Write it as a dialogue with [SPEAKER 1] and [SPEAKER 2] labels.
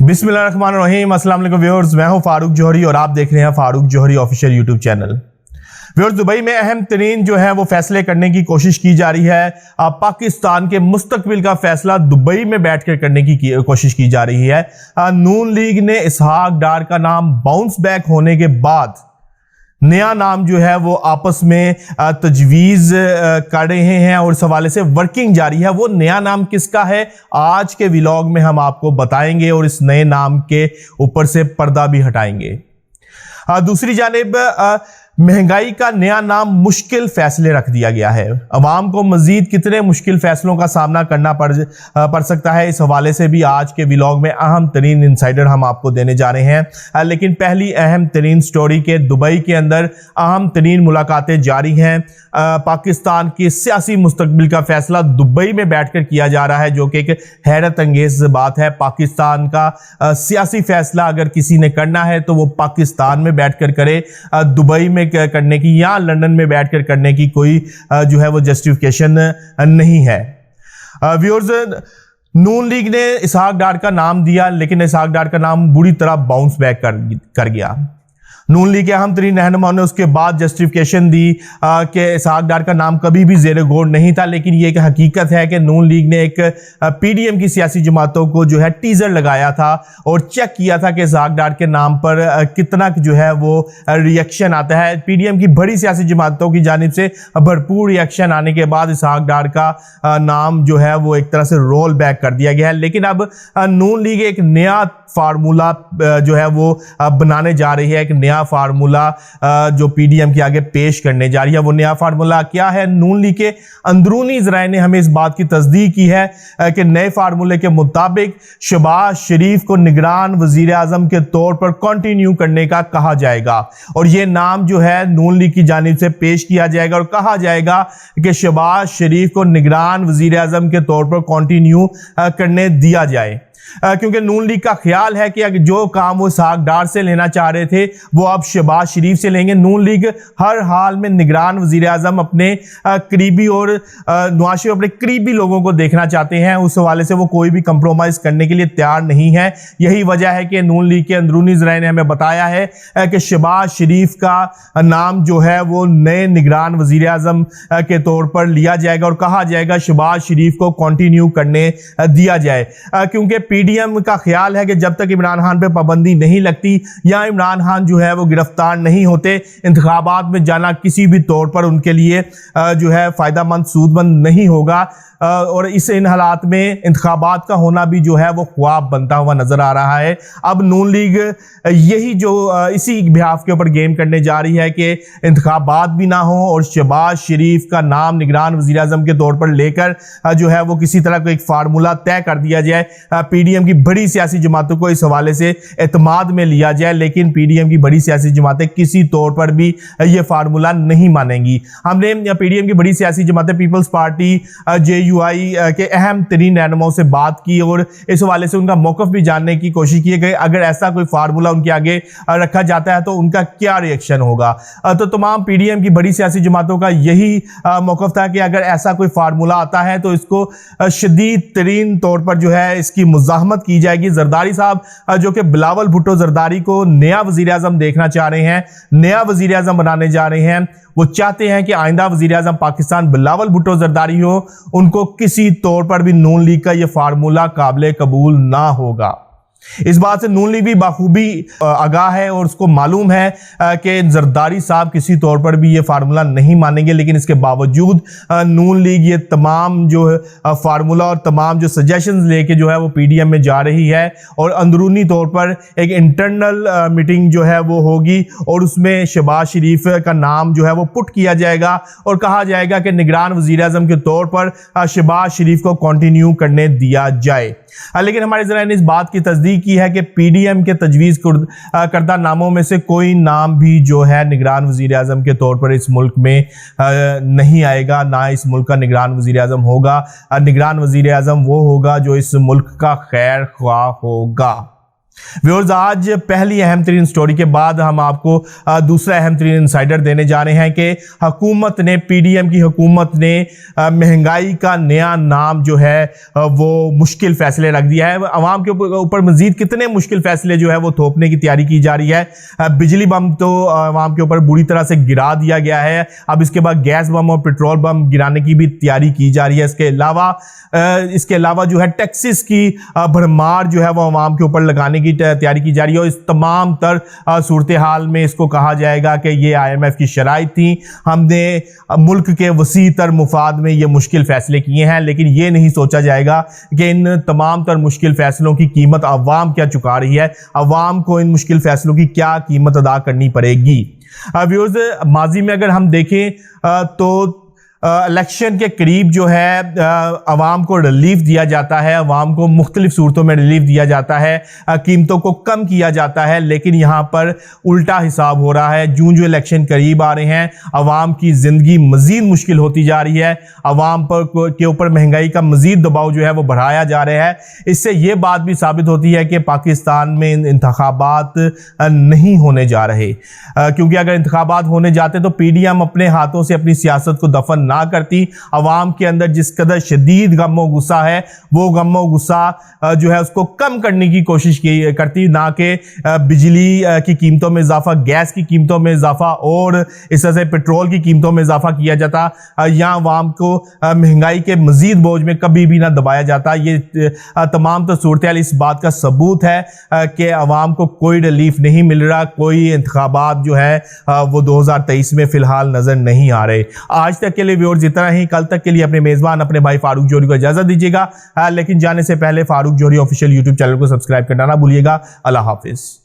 [SPEAKER 1] बिस्मिल्लाहिर्रहमानिर्रहीम। अस्सलाम वालेकुम व्यूअर्स, मैं हूं फारूक जौहरी और आप देख रहे हैं Farooq Jauhari official YouTube channel. Viewers, Dubai में अहम तरीन जो है वो फैसले करने की कोशिश की जा रही है। पाकिस्तान के मुस्तकबिल का फैसला दुबई में बैठकर करने की कोशिश की जा रही है। नून लीग ने इसहाक डार का नाम बाउंस बैक होने के बाद नया नाम जो है वो आपस में तजवीज़ कर रहे हैं और इस हवाले से वर्किंग जारी है। वो नया नाम किसका है आज के व्लॉग में हम आपको बताएंगे और इस नए नाम के ऊपर से पर्दा भी हटाएंगे। दूसरी जानिब महंगाई का नया नाम मुश्किल फैसले रख दिया गया है। अवाम को मजीद कितने मुश्किल फैसलों का सामना करना पड़ सकता है, इस हवाले से भी आज के व्लॉग में अहम तरीन इंसाइडर हम आपको देने जा रहे हैं। लेकिन पहली अहम तरीन स्टोरी के दुबई के अंदर अहम तरीन मुलाकातें जारी हैं। पाकिस्तान की सियासी मुस्तकबिल का फैसला दुबई में बैठकर किया जा रहा है, जो कि एक हैरत अंगेज बात है। पाकिस्तान का सियासी फैसला अगर किसी ने करना है तो वो पाकिस्तान में बैठकर करे, दुबई में करने की या लंदन में बैठकर करने की कोई जो है वो जस्टिफिकेशन नहीं है। व्यूअर्स, नून लीग ने इसहाक डार का नाम दिया, लेकिन इसहाक डार का नाम बुरी तरह बाउंस बैक कर गया। नून लीग के अहम तरीन रहनुमाओं ने उसके बाद जस्टिफिकेशन दी कि इसहाक डार का नाम कभी भी जेर गौर नहीं था, लेकिन ये एक हकीकत है कि नून लीग ने एक पीडीएम की सियासी जमातों को जो है टीजर लगाया था और चेक किया था कि इसहाक डार के नाम पर कितना जो है वो रिएक्शन आता है। पीडीएम की बड़ी सियासी जमातों की जानिब से भरपूर रिएक्शन आने के बाद इसहाक डार का नाम जो है वो एक तरह से रोल बैक कर दिया गया है। लेकिन अब नून लीग एक नया फार्मूला जो है वो बनाने जा रही है, एक नया फार्मूला जो पीडीएम के आगे पेश करने जा रही है। वो नया फार्मूला क्या है? नून लीग के अंदरूनी ज़राए ने हमें इस बात की तस्दीक की है कि नए फार्मूले के मुताबिक शहबाज शरीफ को निगरान वजीर आजम के तौर पर कंटिन्यू करने का कहा जाएगा और ये नाम जो है नून लीग की जानिब से पेश किया जाएगा और कहा जाएगा कि शहबाज शरीफ को निगरान वजीर आजम के तौर पर कंटिन्यू करने दिया जाए, क्योंकि नून लीग का ख्याल है कि जो काम वो इसहाक डार से लेना चाह रहे थे वो अब शहबाज शरीफ से लेंगे। नून लीग हर हाल में निगरान वजीर आजम अपने करीबी और नवाज शरीफ अपने करीबी लोगों को देखना चाहते हैं। उस हवाले से वो कोई भी कंप्रोमाइज करने के लिए तैयार नहीं है। यही वजह है कि नून लीग के अंदरूनी ज़राए ने हमें बताया है कि शहबाज शरीफ का नाम जो है वो नए निगरान वजीर आजम के तौर पर लिया जाएगा और कहा जाएगा शहबाज शरीफ को कंटिन्यू करने दिया जाए, क्योंकि पीडीएम का ख्याल है कि जब तक इमरान खान पे पाबंदी नहीं लगती या इमरान खान जो है वो गिरफ्तार नहीं होते, इंतखाबात में जाना किसी भी तौर पर उनके लिए जो है फायदामंद सूदमंद नहीं होगा और इन हालात में इंतखाबात का होना भी जो है वो ख्वाब बनता हुआ नजर आ रहा है। अब नून लीग यही जो इसी बिहाफ के ऊपर गेम करने जा रही है कि इंतखाबात भी ना हो और शहबाज शरीफ का नाम निगरान वजीर आजम के तौर पर लेकर जो है वो किसी तरह का एक फार्मूला तय कर दिया जाए। पीडीएम की बड़ी सियासी जमातों को इस हवाले से एतमाद में लिया जाए, लेकिन पीडीएम की बड़ी सियासी जमातें किसी तौर पर भी ये फार्मूला नहीं मानेंगी। हमने पीडीएम की बड़ी सियासी जमातें पीपल्स पार्टी जेयूआई के अहम तरीन रहनुमाओं से बात की और इस हवाले से उनका मौक़िफ़ भी जानने की कोशिश की कि अगर ऐसा कोई फार्मूला उनके आगे रखा जाता है तो उनका क्या रिएक्शन होगा। तो तमाम पीडीएम की बड़ी सियासी जमातों का यही मौक़िफ़ था कि अगर ऐसा कोई फार्मूला आता है तो इसको शदीद तरीन तौर पर जो है इसकी मुज़ाहमत की जाएगी। जरदारी साहब जो कि बिलावल भुट्टो जरदारी को नया वजीर आजम देखना चाह रहे हैं, नया वजीर आजम बनाने जा रहे हैं, वो चाहते हैं कि आइंदा वजीर आजम पाकिस्तान बिलावल भुट्टो जरदारी हो। उनको किसी तौर पर भी नून लीग का ये फार्मूला काबिल कबूल ना होगा। इस बात से नून लीग भी बाखूबी आगाह है और उसको मालूम है कि जरदारी साहब किसी तौर पर भी ये फार्मूला नहीं मानेंगे, लेकिन इसके बावजूद नून लीग ये तमाम जो फार्मूला और तमाम जो सजेशंस लेके जो है वो पीडीएम में जा रही है और अंदरूनी तौर पर एक इंटरनल मीटिंग जो है वो होगी और उसमें शहबाज शरीफ का नाम जो है वो पुट किया जाएगा और कहा जाएगा कि निगरान वजीर आजम के तौर पर शहबाज शरीफ को कंटिन्यू करने दिया जाए। लेकिन हमारे ज़राए ने इस बात की तस्दीक की है कि पीडीएम के तजवीज़ करदा नामों में से कोई नाम भी जो है निगरान वज़ीर आज़म के तौर पर इस मुल्क में नहीं आएगा, ना इस मुल्क का निगरान वज़ीर आज़म होगा। निगरान वज़ीर आज़म वो होगा जो इस मुल्क का खैर ख्वाह होगा। व्यूअर्स, आज पहली अहम तरीन स्टोरी के बाद हम आपको दूसरा अहम तरीन इंसाइडर देने जा रहे हैं कि हुकूमत ने, पीडीएम की हुकूमत ने महंगाई का नया नाम जो है वो मुश्किल फैसले रख दिया है। अवाम के ऊपर मजीद कितने मुश्किल फैसले जो है वो थोपने की तैयारी की जा रही है। बिजली बम तो अवाम के ऊपर बुरी तरह से गिरा दिया गया है, अब इसके बाद गैस बम और पेट्रोल बम गिराने की भी तैयारी की जा रही है। इसके अलावा जो है टैक्सेस की भरमार जो है वो अवाम के ऊपर लगाने की तैयारी की जा रही है। और इस तमाम तर सूरत हाल में इसको कहा जाएगा कि ये IMF की शराइत थी, हमने मुल्क के वसी तर मुफाद में ये मुश्किल फैसले किए हैं, लेकिन ये नहीं सोचा जाएगा कि इन तमाम तर मुश्किल फैसलों की कीमत अवाम क्या चुका रही है, अवाम को इन मुश्किल फैसलों की क्या कीमत अदा करनी पड़ेगी। व्यूअर्स, माजी में अगर हम देखें तो इलेक्शन के करीब जो है अवाम को रिलीफ दिया जाता है, अवाम को मुख्तलिफ सूरतों में रिलीफ दिया जाता है, कीमतों को कम किया जाता है, लेकिन यहाँ पर उल्टा हिसाब हो रहा है। जो इलेक्शन करीब आ रहे हैं, अवाम की ज़िंदगी मज़ीद मुश्किल होती जा रही है, अवाम के ऊपर महंगाई का मज़ीद दबाव जो है वो बढ़ाया जा रहा है। इससे ये बात भी साबित होती है कि पाकिस्तान में इंतखाबात नहीं होने जा रहे, क्योंकि अगर इंतखाबात होने जाते तो पीडीएम अपने हाथों से अपनी सियासत को दफन ना करती। अवाम के अंदर जिस कदर शदीद गम गुस्सा है, वो गम गुस्सा जो है उसको कम करने की कोशिश करती, ना कि बिजली की कीमतों में इजाफा, गैस की कीमतों में इजाफा और इस तरह से पेट्रोल की कीमतों में इजाफा किया जाता, या अवाम को महंगाई के मजीद बोझ में कभी भी ना दबाया जाता। ये तमाम तो सूरत हाल इस बात का सबूत है कि अवाम को कोई रिलीफ नहीं मिल रहा, कोई इंतखाबात जो है वो 2023 में फिलहाल नजर नहीं आ रहे। आज तक के लिए व्यूअर्स इतना ही। कल तक के लिए अपने मेजबान अपने भाई फारूक जोहरी को इजाजत दीजिएगा, लेकिन जाने से पहले फारूक जोहरी ऑफिशियल यूट्यूब चैनल को सब्सक्राइब करना ना भूलिएगा। अल्लाह हाफिज।